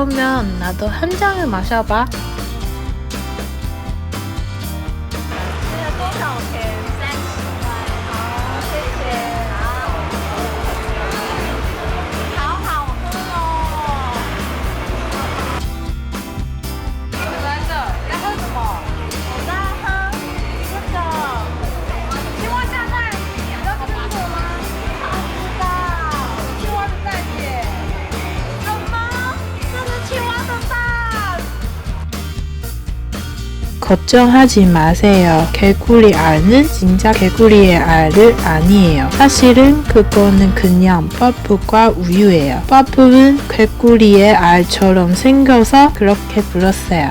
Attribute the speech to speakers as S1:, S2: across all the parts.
S1: 그러면 나도 한 잔을 마셔봐. 걱정하지 마세요. 개구리 알은 진짜 개구리의 알을 아니에요. 사실은 그거는 그냥 퍼프과 우유예요. 퍼프는 개구리의 알처럼 생겨서 그렇게 불렀어요.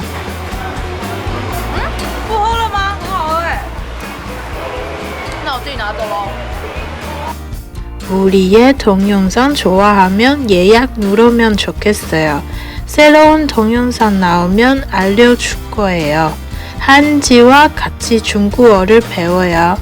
S1: 우리의 동영상 좋아하면 예약 누르면 좋겠어요. 새로운 동영상 나오면 알려줄 거예요. 한지와 같이 중국어를 배워요.